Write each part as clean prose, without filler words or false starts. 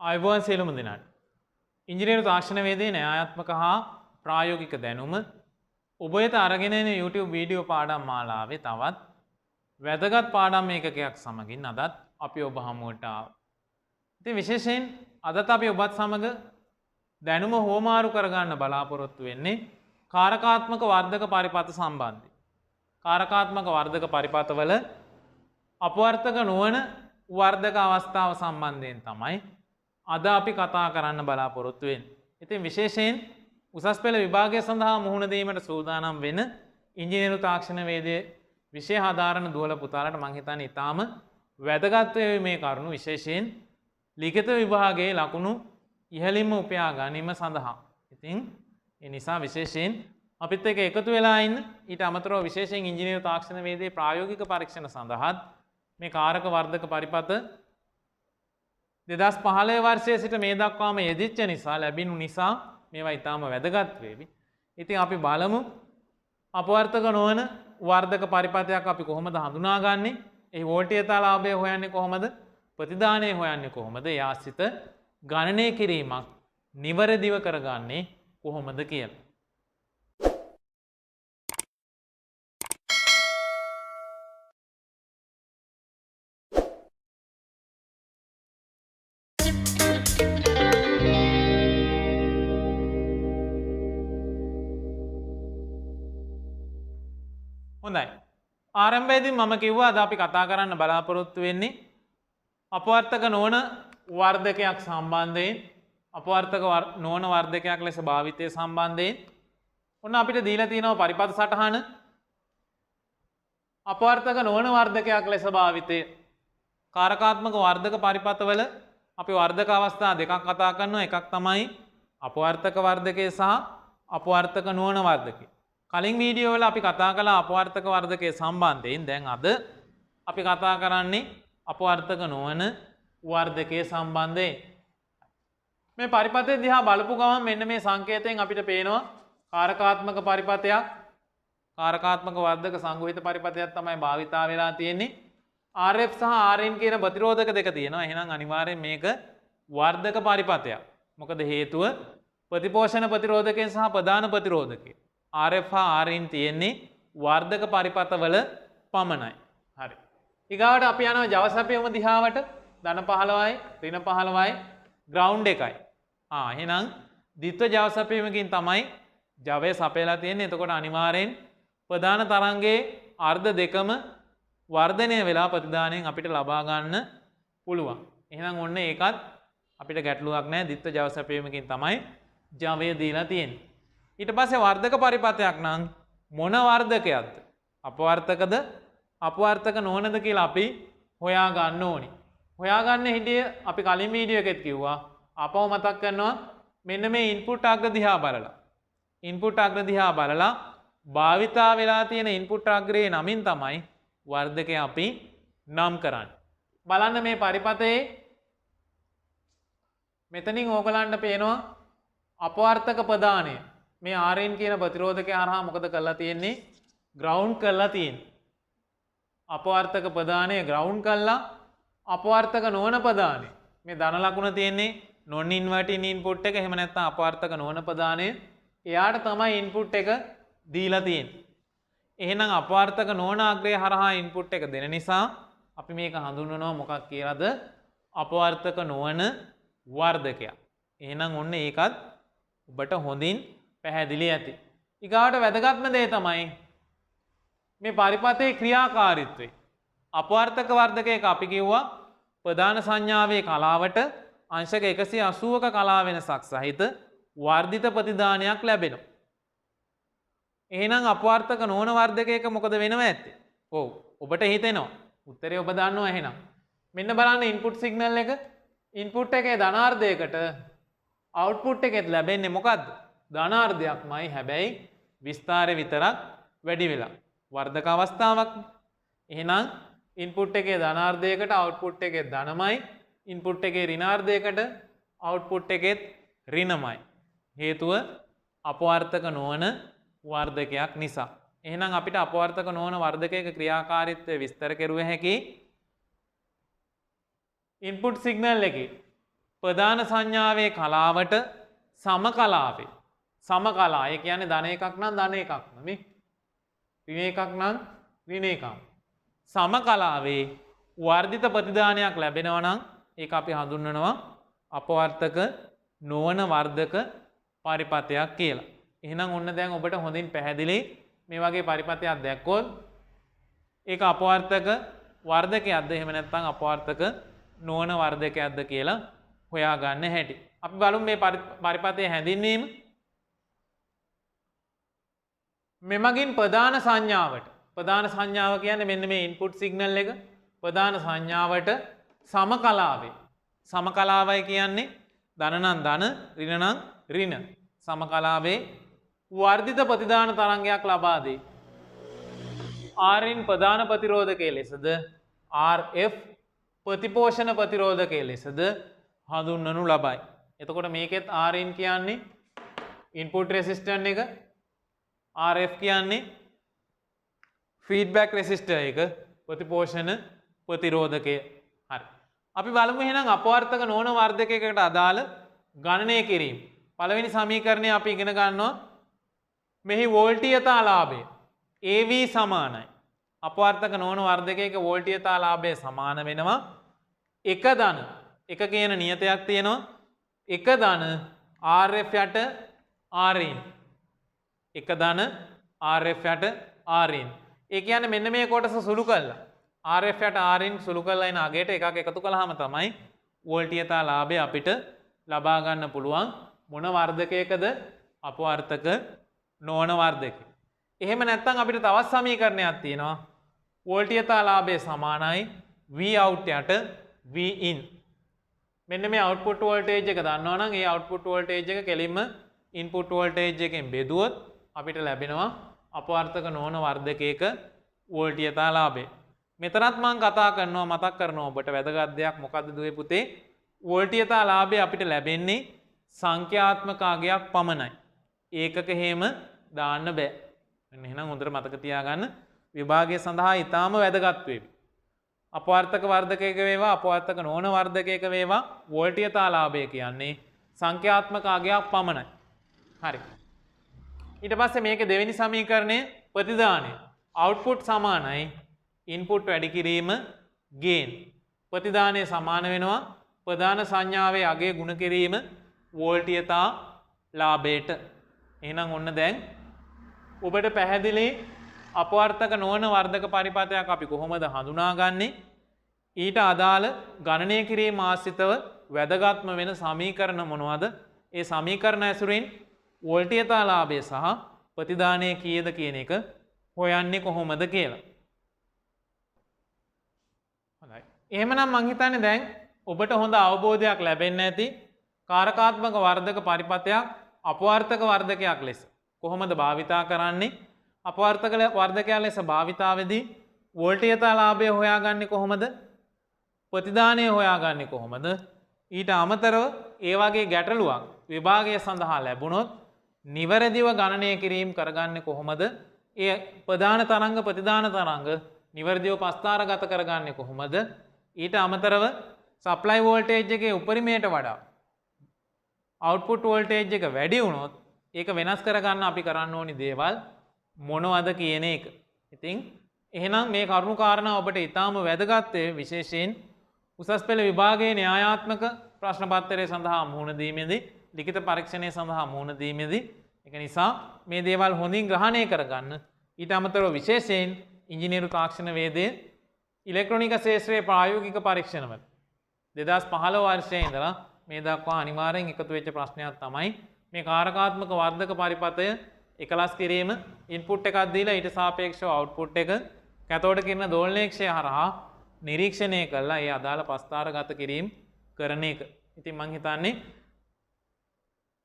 ආයුබෝවන් සියලුම දෙනාට. ඉංජිනේරු තාක්ෂණ වේදයේ න්‍යායාත්මක හා ප්‍රායෝගික දැනුම ඔබ වෙත අරගෙන එන YouTube වීඩියෝ පාඩම් මාලාවේ තවත් වැදගත් පාඩම් ඒකකයක් සමගින් අදත් අපි ඔබ හමුවට ආවා. ඉතින් විශේෂයෙන් අදත් අපි ඔබත් සමග දැනුම හුවමාරු කරගන්න බලාපොරොත්තු වෙන්නේ කාරකාත්මක වර්ධක පරිපථ සම්බන්ධයෙන්. කාරකාත්මක වර්ධක පරිපථවල අපවර්තක නොවන වර්ධක අවස්ථාව සම්බන්ධයෙන් තමයි අද අපි කතා කරන්න බලාපොරොත්තු වෙන්නේ. ඉතින් විශේෂයෙන් උසස් පෙළ විභාගය සඳහා මුහුණ දීමට සූදානම් වෙන ඉංජිනේරු තාක්ෂණ වේදයේ විෂය හදාරන දුවල පුතාලට මම හිතන්නේ ඊටාම වැදගත් වේ මේ කරුණු විශේෂයෙන් ලිඛිත විභාගයේ ලකුණු ඉහළින්ම උපයා ගැනීම සඳහා. ඉතින් ඒ නිසා විශේෂයෙන් අපිත් එක්ක එකතු වෙලා ඉන්න ඊට අමතරව විශේෂයෙන් ඉංජිනේරු තාක්ෂණ වේදයේ ප්‍රායෝගික පරීක්ෂණ සඳහාත් මේ කාරක වර්ධක පරිපථ 2015 වර්ෂයේ සිට මේ දක්වාම යෙදිච්ච නිසා ලැබිනු නිසා මේවා ඊටාම වැදගත් වේවි. ඉතින් අපි බලමු අපවර්තක නොවන වර්ධක පරිපථයක් අපි කොහොමද හඳුනාගන්නේ? එහි වෝල්ටීයතා ලාභය හොයන්නේ කොහොමද? ප්‍රතිදානය හොයන්නේ කොහොමද? ඒ ආශ්‍රිත ගණනය කිරීමක් නිවැරදිව කරගන්නේ කොහොමද කියලා. හොඳයි. ආරම්භයේදී මම කිව්වා අද අපි කතා කරන්න බලාපොරොත්තු වෙන්නේ අපවර්තක නොවන වර්ධකයක් සම්බන්ධයෙන් අපවර්තක නොවන වර්ධකයක් ලෙස භාවිතය සම්බන්ධයෙන් ඔන්න අපිට දීලා තියෙනවා පරිපථ සටහන අපවර්තක නොවන වර්ධකයක් ලෙස භාවිතය කාරකාත්මක වර්ධක පරිපථවල අපි වර්ධක අවස්ථා දෙකක් කතා කරනවා. එකක් තමයි අපවර්තක වර්ධකය සහ අපවර්තක නොවන වර්ධකය. කලින් වීඩියෝ වල අපි කතා කළා අපවර්තක වර්ධකයේ සම්බන්ධයෙන්. දැන් අද අපි කතා කරන්නේ අපවර්තක නොවන වර්ධකයේ සම්බන්ධයෙන්. මේ පරිපථය දිහා බලපු ගමන් මෙන්න මේ සංකේතයෙන් අපිට පේනවා කාරකාත්මක පරිපථයක්, කාරකාත්මක වර්ධක සංගුහිත පරිපථයක් තමයි භාවිතා වෙලා තියෙන්නේ. RF සහ RN කියන ප්‍රතිරෝධක දෙක තියෙනවා. එහෙනම් අනිවාර්යෙන් මේක වර්ධක පරිපථයක්. මොකද හේතුව ප්‍රතිපෝෂණ ප්‍රතිරෝධකයෙන් සහ ප්‍රධාන ප්‍රතිරෝධකයෙන් RF හා RN තියෙන්නේ වර්ධක පරිපථවල පමණයි. හරි. ඊගාවට අපි යනවා ජව සැපයුම දිහාවට. ධන 15යි, ඍණ 15යි, ග්‍රවුන්ඩ් එකයි. එහෙනම් ද්විත්ව ජව සැපයුමකින් තමයි ජවය සපයලා තියෙන්නේ. එතකොට අනිවාර්යෙන් ප්‍රධාන තරංගයේ අර්ධ දෙකම වර්ධනය වෙලා ප්‍රතිදානයෙන් අපිට ලබා ගන්න පුළුවන්. එහෙනම් ඔන්න ඒකත් අපිට ගැටලුවක් නැහැ. ද්විත්ව ජව සැපයුමකින් තමයි ජවය දීලා තියෙන්නේ. ඊට පස්සේ වර්ධක පරිපථයක් නම් මොන වර්ධකයක්ද? අපවර්තකද අපවර්තක නොවනද කියලා අපි හොයා ගන්න ඕනි. හොයාගන්න හිටිය අපි කලින් වීඩියෝ එකෙත් කිව්වා. ආපහු මතක් කරනවා මෙන්න මේ ඉන්පුට් අග්‍ර දිහා බලලා. ඉන්පුට් අග්‍ර දිහා බලලා භාවිතා වෙලා තියෙන ඉන්පුට් අග්‍රයේ නමින් තමයි වර්ධකය අපි නම් කරන්නේ. බලන්න මේ පරිපථයේ මෙතනින් ඕගලන්ට පේනවා අපවර්තක ප්‍රදානය. මේ RN කියන ප්‍රතිරෝධකය හරහා මොකද කරලා තියෙන්නේ? ග්‍රවුන්ඩ් කරලා තියෙන්නේ. අපවර්තක ප්‍රදානය ග්‍රවුන්ඩ් කළා. අපවර්තක නොවන ප්‍රදානය මේ ධන ලකුණ තියෙන්නේ non inverting input එක. එහෙම නැත්නම් අපවර්තක නොවන ප්‍රදානය එයාට තමයි ඉන්පුට් එක දීලා තියෙන්නේ. එහෙනම් අපවර්තක නොවන අග්‍රය හරහා ඉන්පුට් එක දෙන නිසා අපි මේක හඳුන්වනවා මොකක් කියලාද? අපවර්තක නොවන වර්ධකයක්. එහෙනම් ඔන්න ඒකත් ඔබට හොඳින් පැහැදිලි ඇති. ඊගාවට වැදගත්ම දේ තමයි මේ පරිපථයේ ක්‍රියාකාරීත්වය. අපවර්තක වර්ධකයක අපි කිව්වා ප්‍රධාන සංඥාවේ කලාවට අංශක 180ක කලා වෙනසක් සහිත වර්ධිත ප්‍රතිදානයක් ලැබෙනවා. එහෙනම් අපවර්තක නොවන වර්ධකයක මොකද වෙනව ඇත්තේ? ඔව් ඔබට හිතෙනවා. උත්තරේ ඔබ දන්නවා. එහෙනම් මෙන්න බලන්න ඉන්පුට් සිග්නල් එක. ඉන්පුට් එකේ ධනාර්ධයකට අවුට්පුට් එකෙත් ලැබෙන්නේ මොකද්ද? ධනාර්ධයක්මයි. හැබැයි විස්තරය විතරක් වැඩි වෙලා. වර්ධක අවස්ථාවක්. එහෙනම් ඉන්පුට් එකේ ධනාර්ධයකට අවුට්පුට් එකේ ධනමයි. ඉන්පුට් එකේ ඍණාර්ධයකට අවුට්පුට් එකෙත් ඍණමයි. හේතුව අපවර්තක නොවන වර්ධකයක් නිසා. එහෙනම් අපිට අපවර්තක නොවන වර්ධකයක ක්‍රියාකාරීත්වය විස්තර කෙරුව හැකි ඉන්පුට් සිග්නල් එකේ ප්‍රධාන සංඥාවේ කලාවට සම කලාවේ සම කලා ඒ කියන්නේ ධන එකක් නම් ධන එකක් නෙමෙයි ඍණ එකක් නම් ඍණ එකක් සම කලාවේ වර්ධිත ප්‍රතිදානයක් ලැබෙනවා නම් ඒක අපි හඳුන්වනවා අපවර්තක නොවන වර්ධක පරිපතයක් කියලා. එහෙනම් ඔන්න දැන් ඔබට හොඳින් පැහැදිලි මේ වගේ පරිපතයක් දැක්කොත් ඒක අපවර්තක වර්ධකයක්ද එහෙම නැත්නම් අපවර්තක නොවන වර්ධකයක්ද කියලා හොයාගන්න හැටි. අපි බලමු මේ පරිපතයේ හැඳින්වීම. මෙමගින් ප්‍රධාන සංඥාවට ප්‍රධාන සංඥාව කියන්නේ මෙන්න මේ ඉන්පුට් සිග්නල් එක ප්‍රධාන සංඥාවට සමකලාවේ සමකලාවයි කියන්නේ ධන නම් ධන ඍණ නම් ඍණ සමකලාවේ වර්ධිත ප්‍රතිදාන තරංගයක් ලබා දෙයි. Rn ප්‍රධාන ප්‍රතිරෝධකයේ ලෙසද Rf ප්‍රතිපෝෂණ ප්‍රතිරෝධකයේ ලෙසද හඳුන්වනු ලබයි. එතකොට මේකෙත් Rn කියන්නේ ඉන්පුට් රෙසිස්ටන්ස් එක Rf කියන්නේ ෆීඩ්බැක් රෙසිස්ටර් එක ප්‍රතිපෝෂණ ප්‍රතිරෝධකය. හරි. අපි බලමු එහෙනම් අපවර්තක නොවන වර්ධකයකට අදාළ ගණනය කිරීම. පළවෙනි සමීකරණය අපි ඉගෙන ගන්නවා. මෙහි වෝල්ටීයතා ලාභය AV සමානයි. අපවර්තක නොවන වර්ධකයක වෝල්ටීයතා ලාභය සමාන වෙනවා එක ධන එක කියන නියතයක් තියෙනවා එක ධන Rf යට Rin එක ධන Rf යට Rin. ඒ කියන්නේ මෙන්න මේ කොටස සුළු කළා Rf යට Rin සුළු කළා එන අගයට එකක් එකතු කළාම තමයි වෝල්ටීයතා ලාභය අපිට ලබා ගන්න පුළුවන්. මොන වර්ධකයකද? අපවර්තක නොවන වර්ධකයක. එහෙම නැත්නම් අපිට තවත් සමීකරණයක් තියෙනවා. වෝල්ටීයතා ලාභය සමානයි Vout යට Vin. මෙන්න මේ අවුට්පුට් වෝල්ටේජ් එක දන්නවා නම් ඒ අවුට්පුට් වෝල්ටේජ් එක කෙලින්ම ඉන්පුට් වෝල්ටේජ් එකෙන් බෙදුවොත් අපිට ලැබෙනවා අපවර්තක නොවන වර්ධකයක වෝල්ටීයතා ලාභය. මෙතනත් මම කතා කරනවා මතක් කරනවා ඔබට වැදගත් දෙයක් මොකද්ද දුවේ පුතේ? වෝල්ටීයතා ලාභය අපිට ලැබෙන්නේ සංඛ්‍යාත්මක අගයක් පමණයි. ඒකක හේම දාන්න බෑ. මෙන්න එහෙනම් හොඳට මතක තියාගන්න විභාගය සඳහා ඊටාම වැදගත් වෙයි. අපවර්තක වර්ධකයක වේවා අපවර්තක නොවන වර්ධකයක වේවා වෝල්ටීයතා ලාභය කියන්නේ සංඛ්‍යාත්මක අගයක් පමණයි. හරි. ඊට පස්සේ මේකේ දෙවෙනි සමීකරණය ප්‍රතිදානය. අවුට්පුට් සමානයි ඉන්පුට් වැඩි කිරීම ගේන්. ප්‍රතිදානය සමාන වෙනවා ප්‍රධාන සංඥාවේ අගය ගුණ කිරීම වෝල්ටීයතා ලාභයට. එහෙනම් ඔන්න දැන් ඔබට පැහැදිලි අපවර්තක නොවන වර්ධක පරිපතයක් අපි කොහොමද හඳුනාගන්නේ? ඊට අදාළ ගණනය කිරීම ආශ්‍රිතව වැදගත්ම වෙන සමීකරණ මොනවද? ඒ සමීකරණ ඇසුරින් වෝල්ටීයතා ලාභය සහ ප්‍රතිදානය කීයද කියන එක හොයන්නේ කොහොමද කියලා. හොඳයි. එහෙමනම් මං හිතන්නේ දැන් ඔබට හොඳ අවබෝධයක් ලැබෙන්න ඇති කාරකාත්මක වර්ධක පරිපතයක් අපවර්තක වර්ධකයක් ලෙස කොහොමද භාවිතා කරන්නේ? අපවර්තක වර්ධකයක් ලෙස භාවිතාවේදී වෝල්ටීයතා ලාභය හොයාගන්නේ කොහොමද? ප්‍රතිදානය හොයාගන්නේ කොහොමද? ඊට අමතරව ඒ වගේ ගැටලුවක් විභාගය සඳහා ලැබුණොත් නිවැරදිව ගණනය කිරීම කරගන්නේ කොහොමද? ඒ ප්‍රධාන තරංග ප්‍රතිදාන තරංග නිවැරදිව පස්ථාරගත කරගන්නේ කොහොමද? ඊට අමතරව සප්ලයි වෝල්ටේජ් එකේ උපරිමයට වඩා අවුට්පුට් වෝල්ටේජ් එක වැඩි වුණොත් ඒක වෙනස් කරගන්න අපි කරන්න ඕනි දේවල් මොනවද කියන එක. ඉතින් එහෙනම් මේ කරුණු කාරණා ඔබට ඊටාම වැදගත් විශේෂයෙන් උසස් පෙළ විභාගයේ න්‍යායාත්මක ප්‍රශ්න පත්‍රය සඳහා මුහුණ දීමේදී ලිඛිත පරීක්ෂණය සඳහා මුහුණ දීමේදී ඒක නිසා මේ දේවල් හොඳින් ග්‍රහණය කරගන්න. ඊට අමතරව විශේෂයෙන් ඉංජිනේරු තාක්ෂණ වේදයේ ඉලෙක්ට්‍රොනික ශාස්ත්‍රයේ ප්‍රායෝගික පරීක්ෂණවල 2015 වර්ෂයේ ඉඳලා මේ දක්වා අනිවාර්යෙන් එකතු වෙච්ච ප්‍රශ්නයක් තමයි මේ කාරකාත්මක වර්ධක පරිපතය එකලස් කිරීම ඉන්පුට් එකක් දීලා ඊට සාපේක්ෂව අවුට්පුට් එක කැතෝඩ කිරණ දෝලනයක්ෂය හරහා නිරීක්ෂණය කළා ඒ අදාළ පස්ථාරගත කිරීම කරන එක. ඉතින් මං හිතන්නේ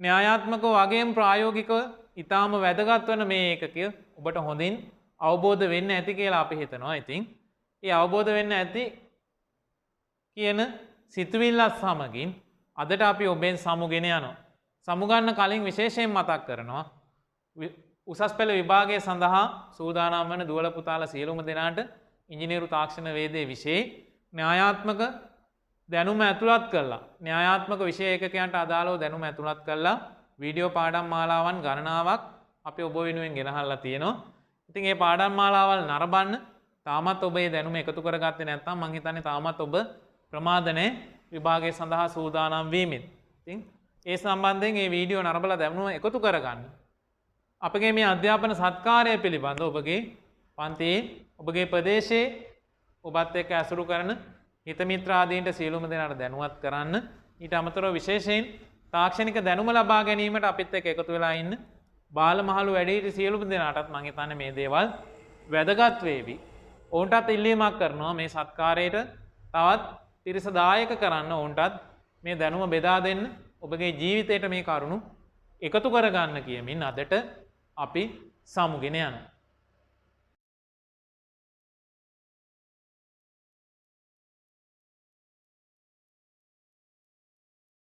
න්‍යායාත්මකව වගේම ප්‍රායෝගිකව ඊටාම වැදගත් වෙන මේ ඒකකය ඔබට හොඳින් අවබෝධ වෙන්න ඇති කියලා අපි හිතනවා. ඉතින් ඒ අවබෝධ වෙන්න ඇති කියන සිතුවිල්ලත් සමගින් අදට අපි ඔබෙන් සමුගෙන යනවා. සමුගන්න කලින් විශේෂයෙන් මතක් කරනවා උසස් පෙළ විභාගය සඳහා සූදානම් වන දුවල පුතාලා සියලුම දෙනාට ඉංජිනේරු තාක්ෂණ වේදයේ විෂයේ න්‍යායාත්මක දැනුම ඇතුළත් කරලා න්‍යායාත්මක විෂය ඒකකයන්ට අදාළව දැනුම ඇතුළත් කරලා වීඩියෝ පාඩම් මාලාවන් ගණනාවක් අපි ඔබ වෙනුවෙන් ගෙනහල්ලා තියෙනවා. ඉතින් මේ පාඩම් මාලාවල් නරඹන්න තාමත් ඔබ මේ දැනුම එකතු කරගත්තේ නැත්නම් මං හිතන්නේ තාමත් ඔබ ප්‍රමාද නැහැ විභාගය සඳහා සූදානම් වීමෙන්. ඉතින් ඒ සම්බන්ධයෙන් මේ වීඩියෝ නරඹලා දැනුම එකතු කරගන්න. අපගේ මේ අධ්‍යාපන සත්කාරය පිළිබඳ ඔබගේ පන්තියේ ඔබගේ ප්‍රදේශයේ ඔබත් එක්ක ඇසුරු කරන හිත මිත්‍රාදීන්ට සියලුම දෙනාට දැනුවත් කරන්න. ඊට අමතරව විශේෂයෙන් තාක්ෂණික දැනුම ලබා ගැනීමට අපිත් එක්ක එකතු වෙලා ඉන්න බාල මහලු වැඩිහිටි සියලුම දෙනාටත් මම හිතන්නේ මේ දේවල් වැදගත් වේවි. ඔවුන්ටත් ඉල්ලීමක් කරනවා මේ සත්කාරයට තවත් පිරිස දායක කරන්න ඔවුන්ටත් මේ දැනුම බෙදා දෙන්න ඔබගේ ජීවිතයට මේ කරුණු එකතු කරගන්න කියමින් අදට අපි සමුගෙන යනවා.